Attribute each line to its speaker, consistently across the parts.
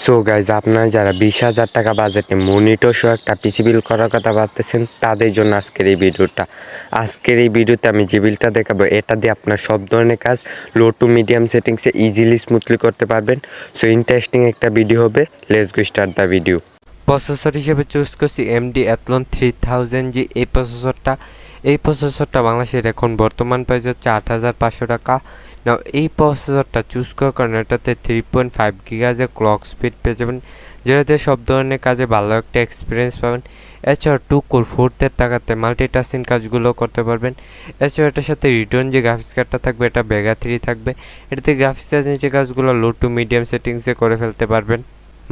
Speaker 1: So guys, আপনারা যারা 20,000 টাকা বাজেটে মনিটর সহ একটা পিসি বিল করার কথা ভাবতেছেন তাদের জন্য আজকের এই ভিডিওটা। আজকের এই ভিডিওতে আমি যে বিলটা দেখাবো এটা দিয়ে আপনার সব ধরনের কাজ লো টু মিডিয়াম সেটিংসে ইজিলি স্মুথলি করতে পারবেন। সো ইন্টারেস্টিং একটা ভিডিও হবে। Let's go start the video. Processor হিসেবে চুজ করছি AMD Athlon 3000G। এই প্রসেসরটা বাংলাদেশের এখন বর্তমান প্রাইস হচ্ছে 8,500 টাকা। নাও এই প্রসেসরটা চুজ করার কারণে এটাতে 3.5 গিগাহার্জের ক্লক স্পিড পেয়ে যাবেন, যেটাতে সব ধরনের কাজে ভালো একটা এক্সপিরিয়েন্স পাবেন। এছাড়া 2 কোর 4 টাকাতে মাল্টিটাস্কিং কাজগুলো করতে পারবেন। এছাড়া এটার সাথে রিটার্ন যে গ্রাফিক্স কার্ডটা থাকবে এটা ভেগা 3 থাকবে। এটাতে গ্রাফিক্সের নিচে কাজগুলো লো টু মিডিয়াম সেটিংসে করে ফেলতে পারবেন।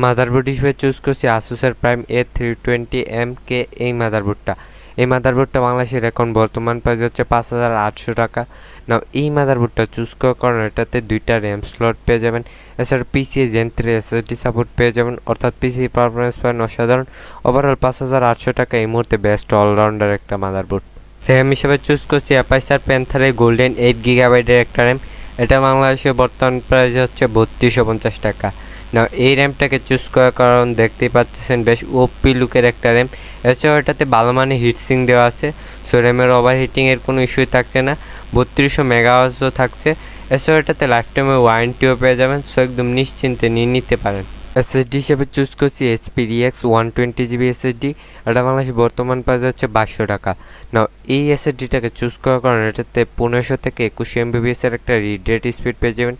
Speaker 1: মাদারবোর্ড হিসেবে চুজ করছি আসুসের প্রাইম A320MK। এই মাদারবোর্ডটা বাংলাদেশের এখন বর্তমান প্রাইস হচ্ছে 5,800 টাকা। নাও এই মাদারবোর্ডটা চুজ করার কারণে এটাতে 2টা র্যাম স্লট পেয়ে যাবেন। এছাড়া PCIe Gen 3 SSD সাপোর্ট পেয়ে যাবেন, অর্থাৎ পিসি পারফরমেন্স পাবেন অসাধারণ। ওভারঅল 5,800 টাকা এই মুহূর্তে বেস্ট অলরাউন্ডার একটা মাদারবোর্ড। র্যাম হিসেবে চুজ করছি অ্যাপাচার প্যান্থারের গোল্ডেন 8 GB একটা র্যাম। এটা বাংলাদেশের বর্তমান প্রাইস হচ্ছে 3250 টাকা। না এই র্যামটাকে চুজ করার কারণ দেখতেই পাচ্ছেন বেশ ওপি লুকের একটা র্যাম। এছাড়াও এটাতে ভালো মানে হিটসিং দেওয়া আছে, সো র্যামের ওভার হিটিংয়ের কোনো ইস্যুই থাকছে না। 3200 মেগাহার্জও থাকছে। এছাড়াও এটাতে লাইফ টাইমের ওয়ারেন্টিও পেয়ে যাবেন, সো একদম নিশ্চিন্তে নিয়ে নিতে পারেন। এসএসডি হিসেবে চুজ করছি HPDX 120GB SSD। এটা বাংলাদেশে বর্তমান প্রাইস হচ্ছে 2200 টাকা। না এই এসএসডিটাকে চুজ করার কারণে এটাতে 1500 থেকে 2100 MBps এর একটা রিড রেট স্পিড পেয়ে যাবেন,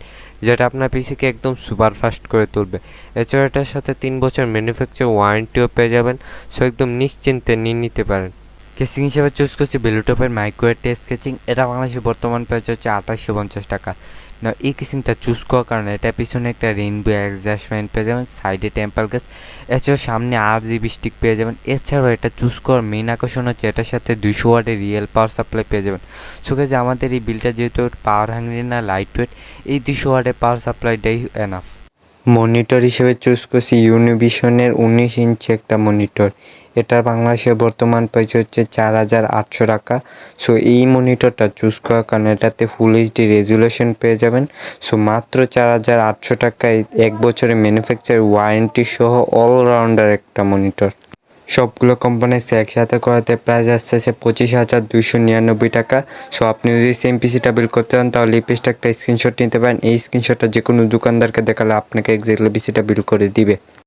Speaker 1: যেটা আপনার পিসিকে একদম সুপার ফাস্ট করে তুলবে। এছাড়া এটার সাথে 3 বছর ম্যানুফ্যাকচার ওয়ারেন্টিও পেয়ে যাবেন, সো একদম নিশ্চিন্তে নিয়ে নিতে পারেন। কেসিং হিসেবে চুজ করছি বেলুটপের মাইক্রোওয়েভ টেস্ট কেচিং। এটা বাংলাদেশের বর্তমান প্রাইস হচ্ছে 2850 টাকা। না এই কেসিংটা চুজ করার কারণে এটা পিছনে একটা রেইনবো এক্সজস্ট ফ্যান পেয়ে যাবেন, সাইডে টেম্পাল গ্লাস, এছাড়াও সামনে 8GB স্টিক পেয়ে যাবেন। এছাড়াও এটা চুজ করার মেইন আকর্ষণ হচ্ছে এটার সাথে 200 ওয়াটের রিয়েল পাওয়ার সাপ্লাই পেয়ে যাবেন। সো গাইস, আমাদের এই বিলটা যেহেতু পাওয়ার হাঙ্গরি না, লাইট ওয়েট, এই 200 ওয়াটের পাওয়ার সাপ্লাইটাই এনাফ। মনিটর হিসেবে চুজ করছি ইউনিভিশনের 19 ইঞ্চি একটা মনিটর। এটার বাংলাদেশের বর্তমান প্রাইস হচ্ছে 4,800 টাকা। সো এই মনিটরটা চুজ করার কারণে এটাতে ফুল এইচডি রেজুলেশন পেয়ে যাবেন। সো মাত্র 4,800 টাকায় 1 বছরের ম্যানুফ্যাকচার ওয়ারেন্টি সহ অলরাউন্ডার একটা মনিটর। সবগুলো কম্পোনেন্টস একসাথে করাতে প্রাইস আসছে 25,299 টাকা। সো আপনি যদি সেম পিসিটা বিল করতে চান তাহলে এই পেজটা একটা স্ক্রিনশট নিতে পারেন। এই স্ক্রিনশটটা যে কোনো দোকানদারকে দেখালে আপনাকে এক্স্যাক্টলি পিসিটা বিল করে দিবে।